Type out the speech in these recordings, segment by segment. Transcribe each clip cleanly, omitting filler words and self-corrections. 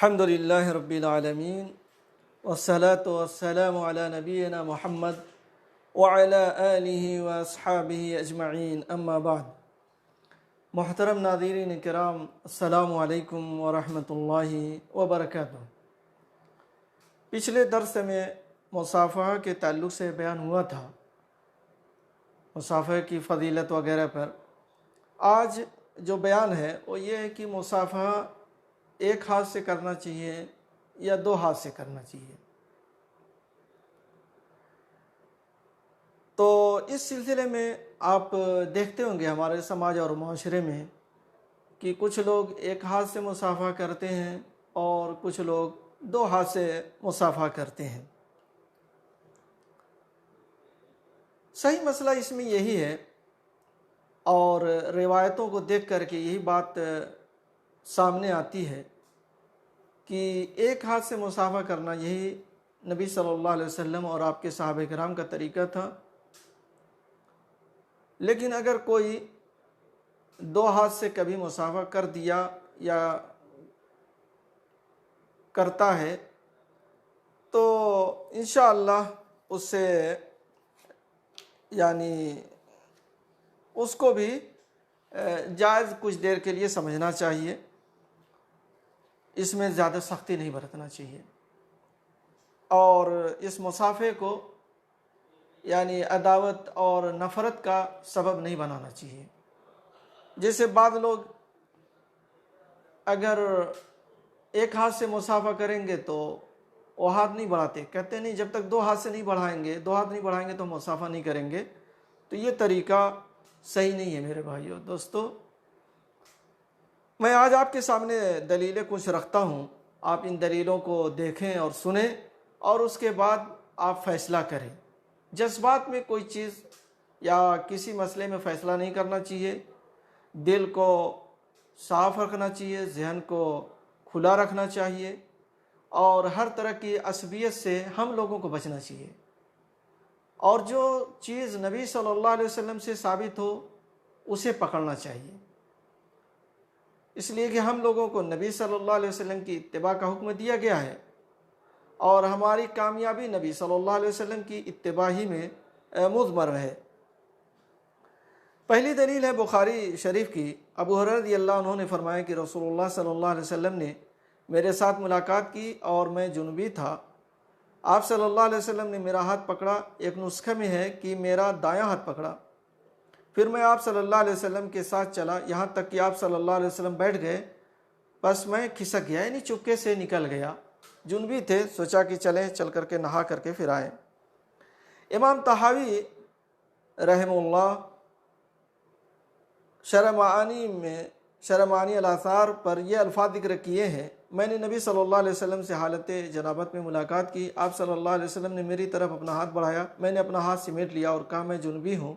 الحمد للہ رب العالمین والصلاة والسلام علی نبینا محمد وعلی آلہ واصحابہ اجمعین اما بعد۔ محترم ناظرین کرام، السلام علیکم ورحمۃ اللہ وبرکاتہ۔ پچھلے درس میں مصافحہ کے تعلق سے بیان ہوا تھا، مصافحہ کی فضیلت وغیرہ پر۔ آج جو بیان ہے وہ یہ ہے کہ مصافحہ ایک ہاتھ سے کرنا چاہیے یا دو ہاتھ سے کرنا چاہیے۔ تو اس سلسلے میں آپ دیکھتے ہوں گے ہمارے سماج اور معاشرے میں کہ کچھ لوگ ایک ہاتھ سے مصافحہ کرتے ہیں اور کچھ لوگ دو ہاتھ سے مصافحہ کرتے ہیں۔ صحیح مسئلہ اس میں یہی ہے، اور روایتوں کو دیکھ کر کے یہی بات سامنے آتی ہے کہ ایک ہاتھ سے مصافحہ کرنا یہی نبی صلی اللہ علیہ وسلم اور آپ کے صحابہ کرام کا طریقہ تھا۔ لیکن اگر کوئی دو ہاتھ سے کبھی مصافحہ کر دیا یا کرتا ہے تو انشاءاللہ اس سے اس کو بھی جائز کچھ دیر کے لیے سمجھنا چاہیے، اس میں زیادہ سختی نہیں برتنا چاہیے، اور اس مصافحے کو عداوت اور نفرت کا سبب نہیں بنانا چاہیے۔ جیسے بعض لوگ اگر ایک ہاتھ سے مصافحہ کریں گے تو وہ ہاتھ نہیں بڑھاتے، کہتے نہیں جب تک دو ہاتھ نہیں بڑھائیں گے تو مصافحہ نہیں کریں گے۔ تو یہ طریقہ صحیح نہیں ہے میرے بھائیو دوستو۔ میں آج آپ کے سامنے دلیلیں کچھ رکھتا ہوں، آپ ان دلیلوں کو دیکھیں اور سنیں اور اس کے بعد آپ فیصلہ کریں۔ جذبات میں کوئی چیز یا کسی مسئلے میں فیصلہ نہیں کرنا چاہیے، دل کو صاف رکھنا چاہیے، ذہن کو کھلا رکھنا چاہیے، اور ہر طرح کی عصبیت سے ہم لوگوں کو بچنا چاہیے، اور جو چیز نبی صلی اللہ علیہ وسلم سے ثابت ہو اسے پکڑنا چاہیے، اس لیے کہ ہم لوگوں کو نبی صلی اللہ علیہ وسلم کی اتباع کا حکم دیا گیا ہے، اور ہماری کامیابی نبی صلی اللہ علیہ وسلم کی اتباع ہی میں مضمر ہے۔ پہلی دلیل ہے بخاری شریف کی۔ ابو ہریرہ رضی اللہ عنہ نے فرمایا کہ رسول اللہ صلی اللہ علیہ وسلم نے میرے ساتھ ملاقات کی اور میں جنوبی تھا۔ آپ صلی اللہ علیہ وسلم نے میرا ہاتھ پکڑا، ایک نسخہ میں ہے کہ میرا دایاں ہاتھ پکڑا، پھر میں آپ صلی اللہ علیہ وسلم کے ساتھ چلا یہاں تک کہ آپ صلی اللہ علیہ وسلم بیٹھ گئے، بس میں کھسک گیا، چپکے سے نکل گیا۔ جنبی تھے، سوچا کہ چل کر کے نہا کر کے پھر آئیں۔ امام طحاوی رحمہ اللہ شرح معانی الاثار پر یہ الفاظ ذکر کیے ہیں، میں نے نبی صلی اللہ علیہ وسلم سے حالت جنابت میں ملاقات کی، آپ صلی اللہ علیہ وسلم نے میری طرف اپنا ہاتھ بڑھایا، میں نے اپنا ہاتھ سمیٹ لیا اور کہا میں جنبی ہوں،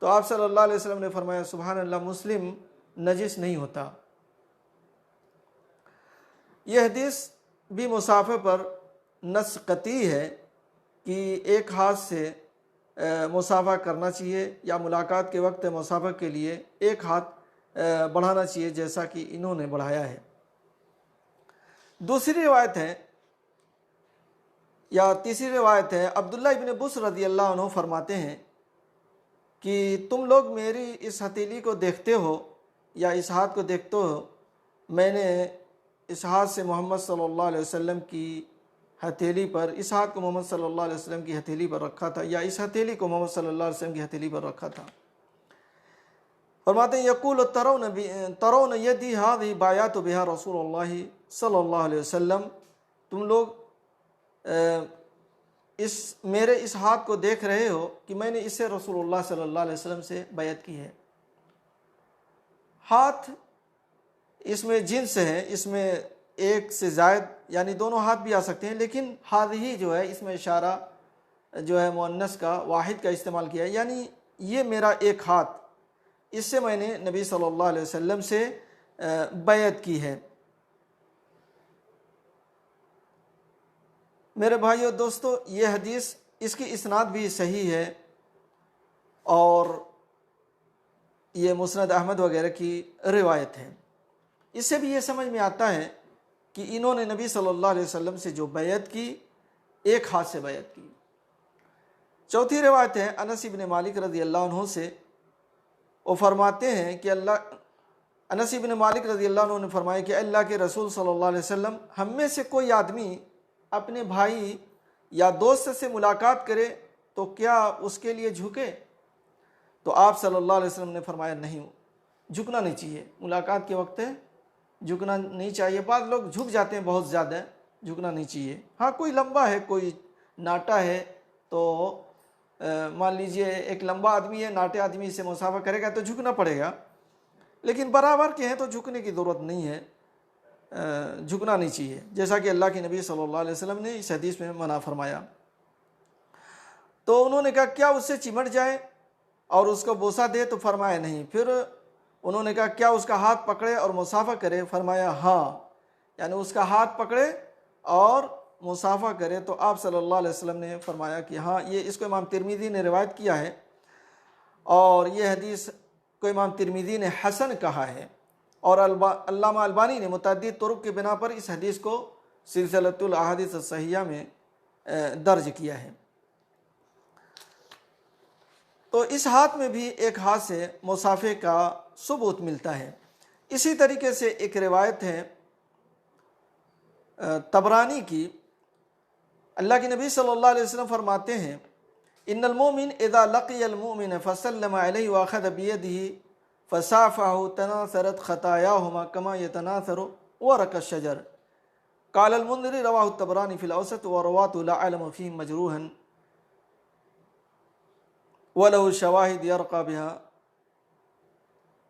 تو آپ صلی اللہ علیہ وسلم نے فرمایا سبحان اللہ، مسلم نجس نہیں ہوتا۔ یہ حدیث بھی مصافحہ پر نص قطعی ہے کہ ایک ہاتھ سے مصافحہ کرنا چاہیے، یا ملاقات کے وقت مصافحہ کے لیے ایک ہاتھ بڑھانا چاہیے جیسا کہ انہوں نے بڑھایا ہے۔ دوسری روایت ہے یا تیسری روایت ہے، عبداللہ ابن بسر رضی اللہ عنہ فرماتے ہیں کہ تم لوگ میری اس ہتھیلی کو دیکھتے ہو یا اس ہاتھ کو دیکھتے ہو، میں نے اس ہاتھ سے محمد صلی اللہ علیہ وسلم کی ہتھیلی پر، اس ہاتھ کو محمد صلی اللہ علیہ وسلم کی ہتھیلی پر رکھا تھا، یا اس ہتھیلی کو محمد صلی اللہ علیہ وسلم کی ہتھیلی پر رکھا تھا۔ فرماتے ہیں یقول ترون یدی ہذہ بایعت بہا رسول اللہ صلی اللہ علیہ وسلم، تم لوگ میرے اس ہاتھ کو دیکھ رہے ہو کہ میں نے اسے رسول اللہ صلی اللہ علیہ وسلم سے بیعت کی ہے۔ ہاتھ اس میں جنس ہے، اس میں ایک سے زائد دونوں ہاتھ بھی آ سکتے ہیں، لیکن ہذہ جو ہے اس میں اشارہ جو ہے مؤنث کا واحد کا استعمال کیا ہے، یہ میرا ایک ہاتھ، اس سے میں نے نبی صلی اللہ علیہ وسلم سے بیعت کی ہے۔ میرے بھائیو دوستو، یہ حدیث اس کی اسناد بھی صحیح ہے، اور یہ مسند احمد وغیرہ کی روایت ہے۔ اس سے بھی یہ سمجھ میں آتا ہے کہ انہوں نے نبی صلی اللہ علیہ وسلم سے جو بیعت کی ایک ہاتھ سے بیعت کی۔ چوتھی روایت ہے انس بن مالک رضی اللہ عنہ سے، وہ فرماتے ہیں کہ انس بن مالک رضی اللہ عنہ نے فرمایا کہ اللہ کے رسول صلی اللہ علیہ وسلم، ہم میں سے کوئی آدمی اپنے بھائی یا دوست سے ملاقات کرے تو کیا اس کے لیے جھکے؟ تو آپ صلی اللہ علیہ وسلم نے فرمایا نہیں، جھکنا نہیں چاہیے، ملاقات کے وقت جھکنا نہیں چاہیے۔ بعض لوگ جھک جاتے ہیں بہت زیادہ، جھکنا نہیں چاہیے۔ ہاں کوئی لمبا ہے، کوئی ناٹا ہے، تو مان لیجئے ایک لمبا آدمی ہے، ناٹے آدمی سے مصافحہ کرے گا تو جھکنا پڑے گا، لیکن برابر کے ہیں تو جھکنے کی ضرورت نہیں ہے، جھکنا نہیں چاہیے، جیسا کہ اللہ کے نبی صلی اللہ علیہ وسلم نے اس حدیث میں منع فرمایا۔ تو انہوں نے کہا کیا اس سے چمٹ جائے اور اس کو بوسہ دے؟ تو فرمایا نہیں۔ پھر انہوں نے کہا کیا اس کا ہاتھ پکڑے اور مصافحہ کرے؟ فرمایا ہاں، یعنی اس کا ہاتھ پکڑے اور مصافحہ کرے۔ تو آپ صلی اللہ علیہ وسلم نے فرمایا کہ ہاں، اس کو امام ترمذی نے روایت کیا ہے، اور یہ حدیث کو امام ترمذی نے حسن کہا ہے، اور علامہ البانی نے متعدد طرق کی بنا پر اس حدیث کو سلسلۃ الاحادیث الصحیحہ میں درج کیا ہے۔ تو اس ہاتھ میں بھی ایک ہاتھ سے مصافحے کا ثبوت ملتا ہے۔ اسی طریقے سے ایک روایت ہے طبرانی کی، اللہ کے نبی صلی اللہ علیہ وسلم فرماتے ہیں ان المؤمن اذا لقی المؤمن فسلم علیہ واخذ بیدہ فصافحہ تناثرت خطایاہما کما یتناثر ورق الشجر۔ قال المنذری رواہ الطبرانی فی الاوسط ورواۃ لا اعلم فیہ مجروحا وَلَهُ شَوَاهِدْ يَرْقَى بِهَا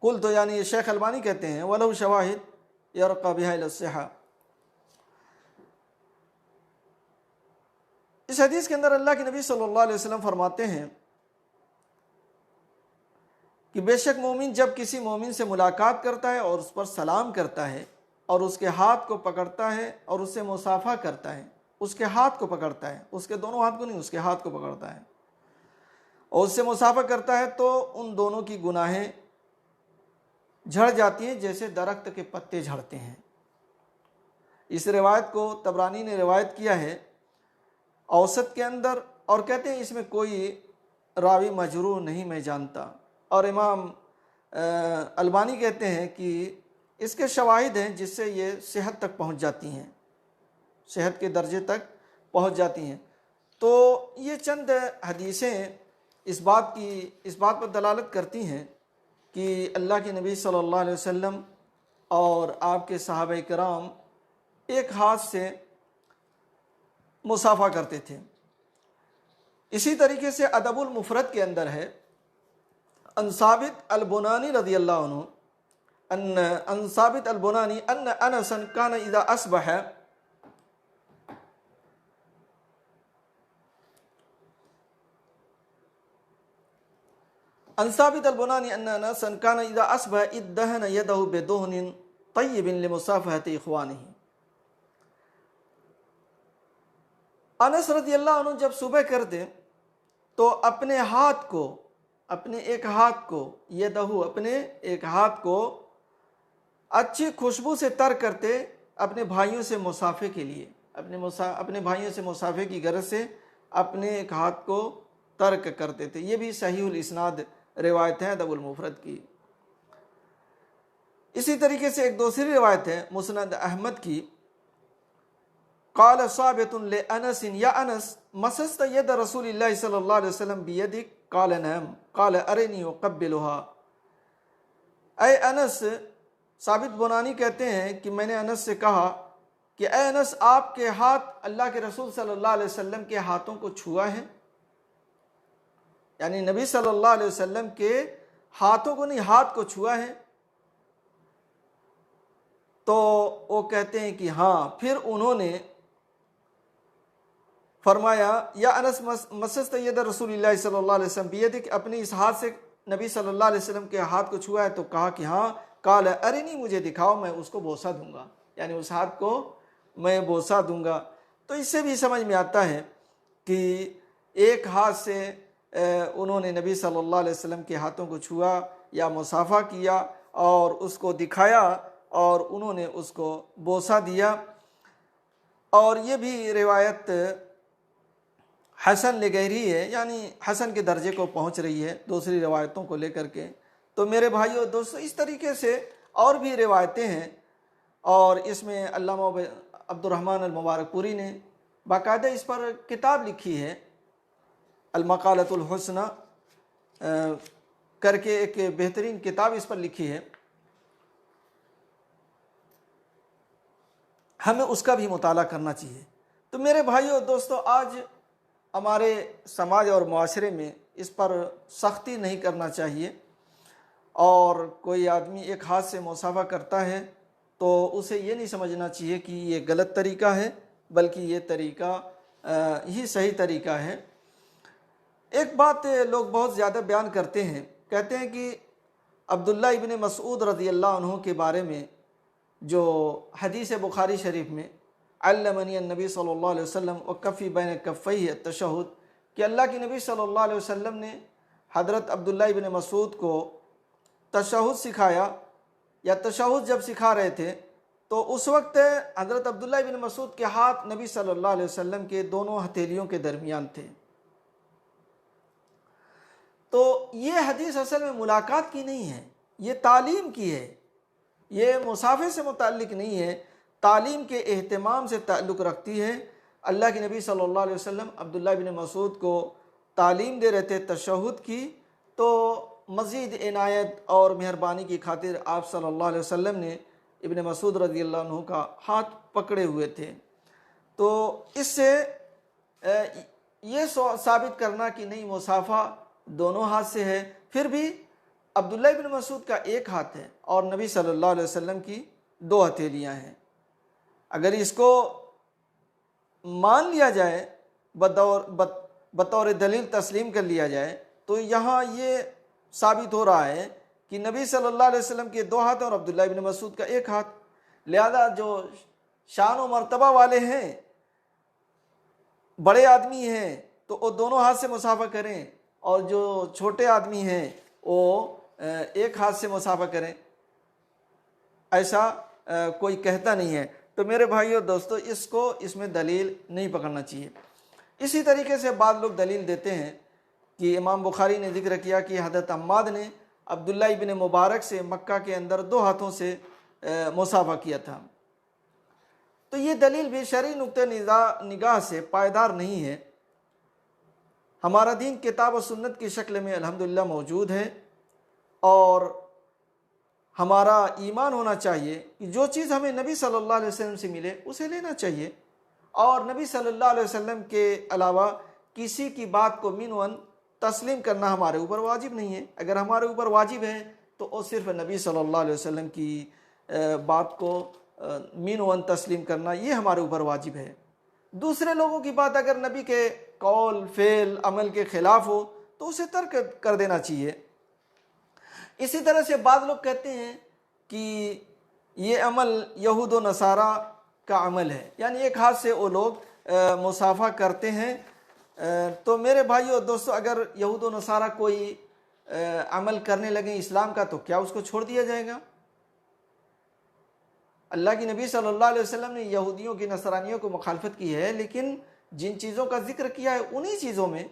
قُلْتُ، یعنی یہ شیخ البانی کہتے ہیں وَلَهُ شَوَاهِدْ يَرْقَى بِهَا إِلَى الصِّحَّةِ۔ اس حدیث کے اندر اللہ کے نبی صلی اللہ علیہ وسلم فرماتے ہیں کہ بے شک مومن جب کسی مومن سے ملاقات کرتا ہے اور اس پر سلام کرتا ہے اور اس کے ہاتھ کو پکڑتا ہے اور اس سے مصافحہ کرتا ہے، اس کے ہاتھ کو پکڑتا ہے، اس کے دونوں ہاتھ کو نہیں، اس کے ہاتھ کو پکڑتا ہے اور اس سے مصافحہ کرتا ہے، تو ان دونوں کی گناہیں جھڑ جاتی ہیں جیسے درخت کے پتے جھڑتے ہیں۔ اس روایت کو طبرانی نے روایت کیا ہے اوسط کے اندر، اور کہتے ہیں اس میں کوئی راوی مجروح نہیں میں جانتا، اور امام البانی کہتے ہیں کہ اس کے شواہد ہیں جس سے یہ صحت تک پہنچ جاتی ہیں، صحت کے درجے تک پہنچ جاتی ہیں۔ تو یہ چند حدیثیں اس بات پر دلالت کرتی ہیں کہ اللہ کے نبی صلی اللہ علیہ وسلم اور آپ کے صحابہ کرام ایک ہاتھ سے مصافحہ کرتے تھے۔ اسی طریقے سے ادب المفرد کے اندر ہے ان ثابت البنانی رضی اللہ عنہ ان ثابت البنانی ان انسا کان اذا اصبح ان ثابت البنانی ان انسا کان اذا اصبح ادهن يده بدهن طیب لمصافحة اخوانه۔ انس رضی اللہ عنہ جب صبح کرتے تو اپنے ہاتھ کو، اپنے ایک ہاتھ کو، اپنے ایک ہاتھ کو اچھی خوشبو سے تر کرتے اپنے بھائیوں سے مصافحے کے لیے، اپنے بھائیوں سے مصافحے کی غرض سے اپنے ایک ہاتھ کو ترک کرتے تھے۔ یہ بھی صحیح الاسناد روایت ہے ادب المفرد کی۔ اسی طریقے سے ایک دوسری روایت ہے مسند احمد کی، قال ثابت لانس یا انس مسست ید رسول اللہ صلی اللہ علیہ وسلم بیدک؟ قال نعم قال ارنی اقبلها۔ اے انس، ثابت بنانی کہتے ہیں کہ میں نے انس سے کہا کہ اے انس، آپ کے ہاتھ اللہ کے رسول صلی اللہ علیہ وسلم کے ہاتھوں کو چھوا ہے؟ یعنی نبی صلی اللہ علیہ وسلم کے ہاتھوں کو نہیں، ہاتھ کو چھوا ہے؟ تو وہ کہتے ہیں کہ ہاں۔ پھر انہوں نے فرمایا یا انس مسست ید رسول اللہ صلی اللہ علیہ وسلم بیدک، اپنے اس ہاتھ سے نبی صلی اللہ علیہ وسلم کے ہاتھ کو چھوا ہے؟ تو کہا کہ ہاں۔ قال ارنی، مجھے دکھاؤ، میں اس کو بوسہ دوں گا، یعنی اس ہاتھ کو میں بوسہ دوں گا۔ تو اس سے بھی سمجھ میں آتا ہے کہ ایک ہاتھ سے انہوں نے نبی صلی اللہ علیہ وسلم کے ہاتھوں کو چھوا یا مصافحہ کیا اور اس کو دکھایا، اور انہوں نے اس کو بوسہ دیا۔ اور یہ بھی روایت حسن لغیری ہے، یعنی حسن کے درجے کو پہنچ رہی ہے دوسری روایتوں کو لے کر کے۔ تو میرے بھائیو دوستو، اس طریقے سے اور بھی روایتیں ہیں، اور اس میں علامہ عبد الرحمن المبارک پوری نے باقاعدہ اس پر کتاب لکھی ہے، المقالۃ الحسنہ کر کے ایک بہترین کتاب اس پر لکھی ہے، ہمیں اس کا بھی مطالعہ کرنا چاہیے۔ تو میرے بھائیو دوستو، آج ہمارے سماج اور معاشرے میں اس پر سختی نہیں کرنا چاہیے، اور کوئی آدمی ایک ہاتھ سے مصافحہ کرتا ہے تو اسے یہ نہیں سمجھنا چاہیے کہ یہ غلط طریقہ ہے، بلکہ یہ طریقہ ہی صحیح طریقہ ہے۔ ایک بات لوگ بہت زیادہ بیان کرتے ہیں، کہتے ہیں کہ عبداللہ ابن مسعود رضی اللہ عنہ کے بارے میں جو حدیث بخاری شریف میں علمنی النبی صلی اللہ علیہ وسلم وکفی بین کفیہ التشہد، کہ اللہ کے نبی صلی اللہ علیہ وسلم نے حضرت عبداللہ ابن مسعود کو تشہد سکھایا، یا تشہد جب سکھا رہے تھے تو اس وقت حضرت عبداللہ ابن مسعود کے ہاتھ نبی صلی اللہ علیہ وسلم کے دونوں ہتھیلیوں کے درمیان تھے۔ تو یہ حدیث اصل میں ملاقات کی نہیں ہے، یہ تعلیم کی ہے، یہ مصافحے سے متعلق نہیں ہے، تعلیم کے اہتمام سے تعلق رکھتی ہے۔ اللہ کے نبی صلی اللہ علیہ وسلم عبداللہ بن مسعود کو تعلیم دے رہے تھے تشہد کی، تو مزید عنایت اور مہربانی کی خاطر آپ صلی اللہ علیہ وسلم نے ابن مسعود رضی اللہ عنہ کا ہاتھ پکڑے ہوئے تھے۔ تو اس سے یہ ثابت کرنا کہ نہیں، مصافحہ دونوں ہاتھ سے ہے، پھر بھی عبداللہ ابن مسعود کا ایک ہاتھ ہے اور نبی صلی اللہ علیہ وسلم کی دو ہتھیلیاں ہیں۔ اگر اس کو مان لیا جائے، بطور دلیل تسلیم کر لیا جائے، تو یہاں یہ ثابت ہو رہا ہے کہ نبی صلی اللہ علیہ وسلم کے دو ہاتھ اور عبداللہ ابن مسعود کا ایک ہاتھ، لہذا جو شان و مرتبہ والے ہیں، بڑے آدمی ہیں، تو وہ دونوں ہاتھ سے مصافحہ کریں، اور جو چھوٹے آدمی ہیں وہ ایک ہاتھ سے مصافحہ کریں، ایسا کوئی کہتا نہیں ہے۔ تو میرے بھائیو دوستو، اس میں دلیل نہیں پکڑنا چاہیے۔ اسی طریقے سے بعض لوگ دلیل دیتے ہیں کہ امام بخاری نے ذکر کیا کہ حضرت عماد نے عبداللہ ابن مبارک سے مکہ کے اندر دو ہاتھوں سے مصافحہ کیا تھا۔ تو یہ دلیل بھی شرعی نقطہ نگاہ سے پائیدار نہیں ہے۔ ہمارا دین کتاب و سنت کی شکل میں الحمدللہ موجود ہے، اور ہمارا ایمان ہونا چاہیے کہ جو چیز ہمیں نبی صلی اللہ علیہ وسلم سے ملے اسے لینا چاہیے، اور نبی صلی اللہ علیہ وسلم کے علاوہ کسی کی بات کو منعن تسلیم کرنا ہمارے اوپر واجب نہیں ہے۔ اگر ہمارے اوپر واجب ہے تو وہ صرف نبی صلی اللہ علیہ وسلم کی بات کو منعن تسلیم کرنا، یہ ہمارے اوپر واجب ہے۔ دوسرے لوگوں کی بات اگر نبی کے قول، فعل، عمل کے خلاف ہو تو اسے ترک کر دینا چاہیے۔ اسی طرح سے بعض لوگ کہتے ہیں کہ یہ عمل یہود و نصارہ کا عمل ہے، یعنی ایک ہاتھ سے وہ لوگ مصافحہ کرتے ہیں۔ تو میرے بھائیو دوستو، اگر یہود و نصارہ کوئی عمل کرنے لگیں اسلام کا، تو کیا اس کو چھوڑ دیا جائے گا؟ اللہ کی نبی صلی اللہ علیہ وسلم نے یہودیوں کی، نصرانیوں کو مخالفت کی ہے، لیکن جن چیزوں کا ذکر کیا ہے انہی چیزوں میں،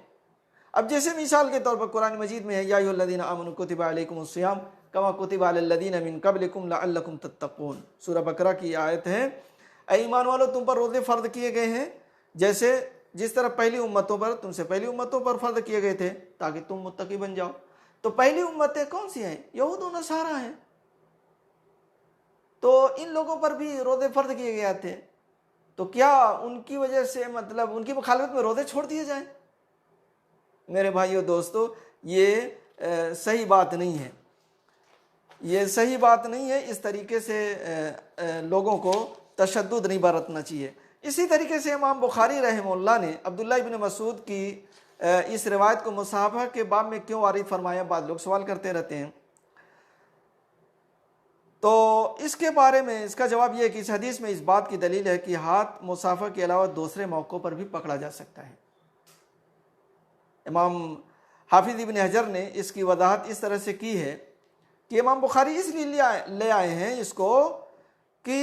اب جیسے مثال کے طور پر قرآن مجید میں ہے یا ایھا الذین آمنوا کتب علیکم الصیام کما کتب علی الذین من قبلکم لعلکم تتقون، سورہ بقرہ کی آیت ہے۔ اے ایمان والو، تم پر روزے فرض کیے گئے ہیں جس طرح پہلی امتوں پر، تم سے پہلی امتوں پر فرض کیے گئے تھے تاکہ تم متقی بن جاؤ۔ تو پہلی امتیں کون سی ہیں؟ یہود و نصارہ ہیں۔ تو ان لوگوں پر بھی روزے فرض کیے گئے تھے، تو کیا ان کی وجہ سے مطلب ان کی مخالفت میں روزے چھوڑ دیے جائیں؟ میرے بھائیو دوستو، یہ صحیح بات نہیں ہے، یہ صحیح بات نہیں ہے۔ اس طریقے سے لوگوں کو تشدد نہیں برتنا چاہیے۔ اسی طریقے سے امام بخاری رحمہ اللہ نے عبداللہ ابن مسعود کی اس روایت کو مصافحہ کے باب میں کیوں وارد فرمایا، بعض لوگ سوال کرتے رہتے ہیں۔ تو اس کے بارے میں اس کا جواب یہ ہے کہ اس حدیث میں اس بات کی دلیل ہے کہ ہاتھ مصافحہ کے علاوہ دوسرے موقعوں پر بھی پکڑا جا سکتا ہے۔ امام حافظ ابن حجر نے اس کی وضاحت اس طرح سے کی ہے کہ امام بخاری اس لیے لے آئے ہیں اس کو کہ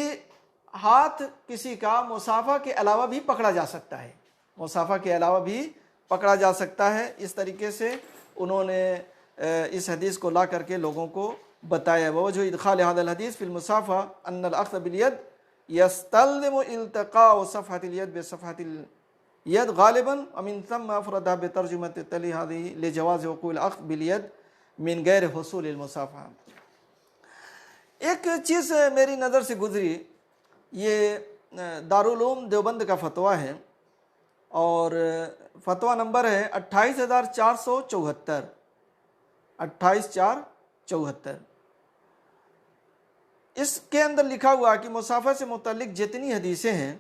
ہاتھ کسی کا مصافحہ کے علاوہ بھی پکڑا جا سکتا ہے، مصافحہ کے علاوہ بھی پکڑا جا سکتا ہے۔ اس طریقے سے انہوں نے اس حدیث کو لا کر کے لوگوں کو بتایا۔ ووجہ ادخال هذا الحدیث فی المصافحہ ان الاخذ بالید یستلزم التقاء صفحة الید بصفحة الید غالبا ومن ثم افردها بترجمة تلی هذه لجواز وقوع الاخذ بالید من غیر حصول المصافحہ۔ ایک چیز میری نظر سے گزری، یہ دارالعلوم دیوبند کا فتویٰ ہے اور فتویٰ نمبر ہے 28474، 28474۔ اس کے اندر لکھا ہوا کہ مصافحہ سے متعلق جتنی حدیثیں ہیں،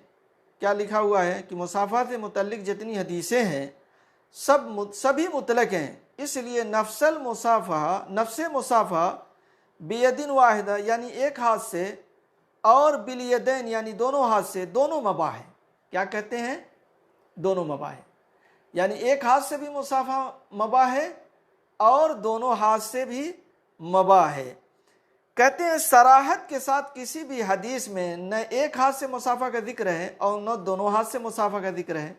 کیا لکھا ہوا ہے کہ مصافحہ سے متعلق جتنی حدیثیں ہیں سبھی مطلق ہیں، اس لیے نفس مصافحہ بیدن واحدہ یعنی ایک ہاتھ سے اور بالیدین یعنی دونوں ہاتھ سے، دونوں مباح ہے۔ کیا کہتے ہیں؟ دونوں مباح ہے، یعنی ایک ہاتھ سے بھی مصافحہ مباح ہے اور دونوں ہاتھ سے بھی مباح ہے۔ کہتے ہیں صراحت کے ساتھ کسی بھی حدیث میں نہ ایک ہاتھ سے مصافحہ کا ذکر ہے اور نہ دونوں ہاتھ سے مصافحہ کا ذکر ہے،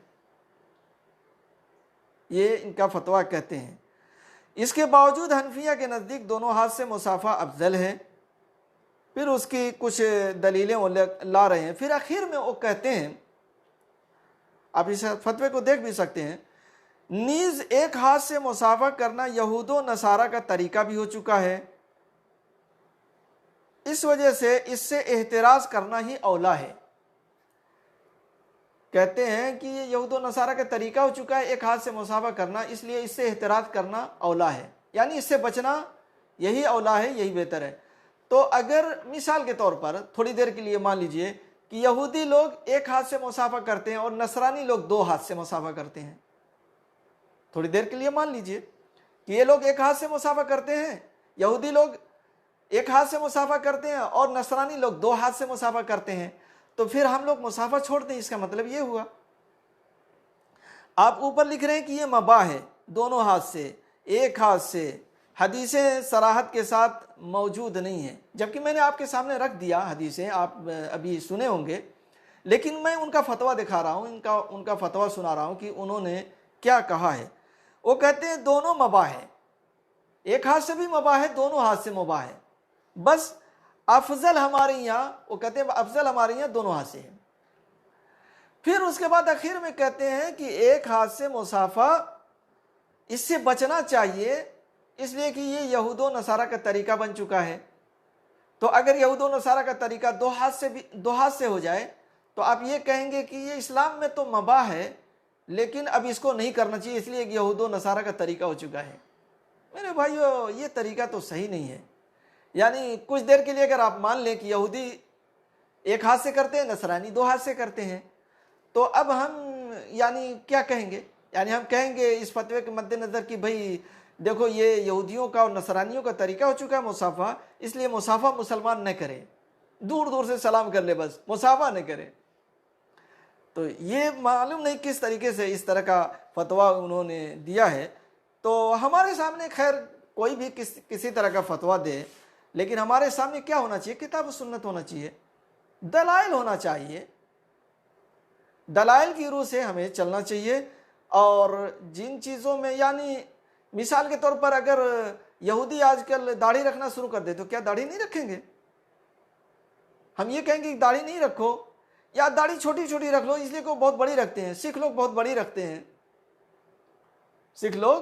یہ ان کا فتویٰ کہتے ہیں۔ اس کے باوجود حنفیہ کے نزدیک دونوں ہاتھ سے مصافحہ افضل ہے۔ پھر اس کی کچھ دلیلیں وہ لا رہے ہیں، پھر آخر میں وہ کہتے ہیں، آپ اس فتوے کو دیکھ بھی سکتے ہیں، نیز ایک ہاتھ سے مصافحہ کرنا یہود و نصارہ کا طریقہ بھی ہو چکا ہے، اس وجہ سے اس سے احتراز کرنا ہی اولا ہے۔ کہتے ہیں کہ یہ یہود و نصارہ کا طریقہ ہو چکا ہے ایک ہاتھ سے مصافحہ کرنا، اس لیے اس سے احتراز کرنا اولا ہے، یعنی اس سے بچنا یہی اولا ہے، یہی بہتر ہے۔ تو اگر مثال کے طور پر تھوڑی دیر کے لیے مان لیجئے کہ یہودی لوگ ایک ہاتھ سے مصافحہ کرتے ہیں اور نصرانی لوگ دو ہاتھ سے مصافحہ کرتے ہیں، تھوڑی دیر کے لیے مان لیجئے کہ یہ لوگ ایک ہاتھ سے مصافحہ کرتے ہیں، یہودی لوگ ایک ہاتھ سے مصافحہ کرتے ہیں اور نصرانی لوگ دو ہاتھ سے مصافحہ کرتے ہیں، تو پھر ہم لوگ مصافحہ چھوڑ دیں، اس کا مطلب یہ ہوا۔ آپ اوپر لکھ رہے ہیں کہ یہ مباح ہے دونوں ہاتھ سے، ایک ہاتھ سے، حدیثیں صراحت کے ساتھ موجود نہیں ہیں، جبکہ میں نے آپ کے سامنے رکھ دیا حدیثیں، آپ ابھی سنے ہوں گے، لیکن میں ان کا فتویٰ دکھا رہا ہوں، ان کا فتویٰ سنا رہا ہوں کہ انہوں نے کیا کہا ہے۔ وہ کہتے ہیں دونوں مباح ہے، ایک ہاتھ سے بھی مباح ہے، دونوں ہاتھ سے مباح ہے، بس افضل ہمارے یہاں، وہ کہتے ہیں افضل ہمارے یہاں دونوں ہاتھ سے ہے۔ پھر اس کے بعد آخر میں کہتے ہیں کہ ایک ہاتھ سے مصافحہ اس سے بچنا چاہیے، اس لیے کہ یہ یہود و نصارہ کا طریقہ بن چکا ہے۔ تو اگر یہود و نصارہ کا طریقہ دو ہاتھ سے ہو جائے تو آپ یہ کہیں گے کہ یہ اسلام میں تو مباح ہے لیکن اب اس کو نہیں کرنا چاہیے، اس لیے کہ یہود و نصارہ کا طریقہ ہو چکا ہے۔ میرے بھائیو، یہ طریقہ تو صحیح نہیں ہے۔ یعنی کچھ دیر کے لیے اگر آپ مان لیں کہ یہودی ایک ہاتھ سے کرتے ہیں، نصرانی دو ہاتھ سے کرتے ہیں، تو اب ہم یعنی کیا کہیں گے؟ یعنی ہم کہیں گے اس فتوے کے مد نظر کہ بھئی دیکھو یہ یہودیوں کا اور نصرانیوں کا طریقہ ہو چکا ہے مصافحہ، اس لیے مصافحہ مسلمان نہ کرے، دور دور سے سلام کر لے، بس مصافحہ نہ کرے۔ تو یہ معلوم نہیں کس طریقے سے اس طرح کا فتویٰ انہوں نے دیا ہے۔ تو ہمارے سامنے خیر کوئی بھی کسی طرح کا فتویٰ دے، لیکن ہمارے سامنے کیا ہونا چاہیے؟ کتاب و سنت ہونا چاہیے، دلائل ہونا چاہیے، دلائل کی روح سے ہمیں چلنا چاہیے۔ اور جن چیزوں میں یعنی مثال کے طور پر اگر یہودی آج کل داڑھی رکھنا شروع کر دے تو کیا داڑھی نہیں رکھیں گے؟ ہم یہ کہیں گے کہ داڑھی نہیں رکھو، یا داڑھی چھوٹی چھوٹی رکھ لو، اس لیے کہ وہ بہت بڑی رکھتے ہیں، سکھ لوگ بہت بڑی رکھتے ہیں، سکھ لوگ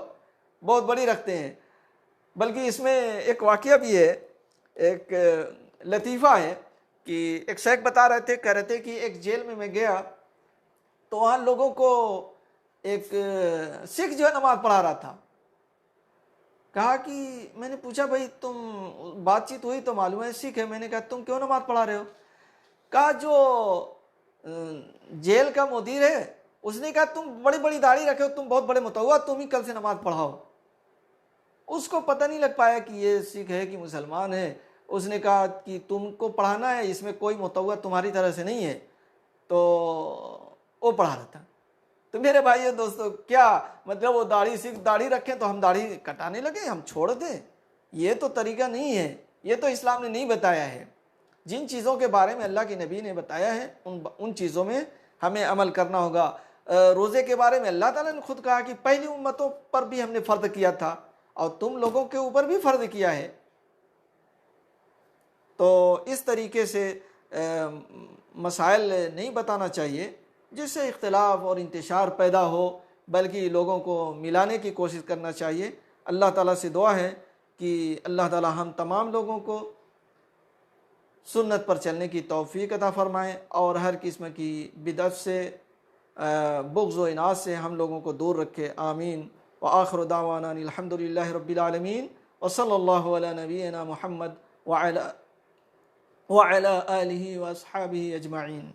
بہت بڑی رکھتے ہیں۔ بلکہ اس میں ایک واقعہ بھی ہے، ایک لطیفہ ہے کہ ایک شیخ بتا رہے تھے، کہہ رہے تھے کہ ایک جیل میں گیا تو وہاں لوگوں کو ایک سکھ جو ہے نماز پڑھا رہا تھا۔ کہا کہ میں نے پوچھا بھائی تم، بات چیت ہوئی تو معلوم ہے سکھ ہے، میں نے کہا تم کیوں نماز پڑھا رہے ہو؟ کہا جو جیل کا مدیر ہے اس نے کہا تم بڑی بڑی داڑھی رکھے ہو، تم بہت بڑے متوع، تم ہی کل سے نماز پڑھاؤ۔ اس کو پتہ نہیں لگ پایا کہ یہ سکھ ہے کہ مسلمان ہے۔ اس نے کہا کہ تم کو پڑھانا ہے، اس میں کوئی متوع تمہاری طرح سے نہیں ہے، تو وہ پڑھا رہا تھا۔ تو میرے بھائیو دوستو، کیا مطلب وہ سکھ داڑھی رکھیں تو ہم داڑھی کٹانے لگے، ہم چھوڑ دیں؟ یہ تو طریقہ نہیں ہے، یہ تو اسلام نے نہیں بتایا ہے۔ جن چیزوں کے بارے میں اللہ کے نبی نے بتایا ہے ان چیزوں میں ہمیں عمل کرنا ہوگا۔ روزے کے بارے میں اللہ تعالیٰ نے خود کہا کہ پہلی امتوں پر بھی ہم نے فرض کیا تھا اور تم لوگوں کے اوپر بھی فرض کیا ہے۔ تو اس طریقے سے مسائل نہیں بتانا چاہیے جس سے اختلاف اور انتشار پیدا ہو، بلکہ لوگوں کو ملانے کی کوشش کرنا چاہیے۔ اللہ تعالیٰ سے دعا ہے کہ اللہ تعالیٰ ہم تمام لوگوں کو سنت پر چلنے کی توفیق عطا فرمائیں اور ہر قسم کی بدعت سے، بغض و عناد سے ہم لوگوں کو دور رکھے، آمین۔ وآخر دعوانا الحمد للہ رب العالمین وصلی اللہ علی نبینا محمد وعلی آلہ واصحابہ اجمعین۔